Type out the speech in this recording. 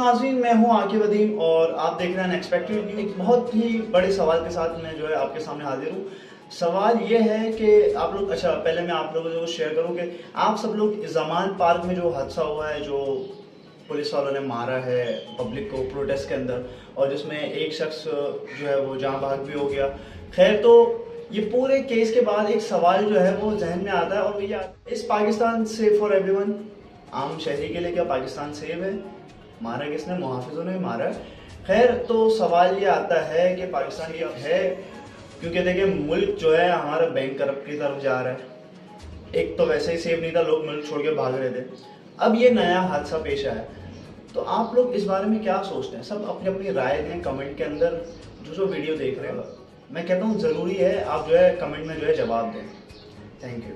नाज़रीन, मैं हूं आकिब अदीम और आप देख रहे हैं अनएक्सपेक्टेड। एक बहुत ही बड़े सवाल के साथ मैं जो है आपके सामने हाजिर हूं। सवाल ये है कि आप लोग, अच्छा पहले मैं आप लोगों को शेयर करूं कि आप सब लोग ज़मान पार्क में जो हादसा हुआ है, जो पुलिस वालों ने मारा है पब्लिक को प्रोटेस्ट के अंदर, और जिसमें एक शख्स जो है वो जान भाग भी हो गया। खैर, तो ये पूरे केस के बाद एक सवाल जो है वो जहन में आता है, और वो ये इस पाकिस्तान सेफ फॉर एवरीवन? आम शहरी के लिए क्या पाकिस्तान सेफ है? मारा किसने? मुहाफिजों ने मारा है। खैर, तो सवाल ये आता है कि पाकिस्तान ये है, क्योंकि देखिए मुल्क जो है हमारा बैंक करप्ट की तरफ जा रहा है। एक तो वैसे ही सेफ नहीं था, लोग मुल्क छोड़ के भाग रहे थे, अब ये नया हादसा पेश आया। तो आप लोग इस बारे में क्या सोचते हैं? सब अपनी अपनी राय दें कमेंट के अंदर। जो वीडियो देख रहे हो, मैं कहता हूँ ज़रूरी है आप जो है कमेंट में जो है जवाब दें। Thank you.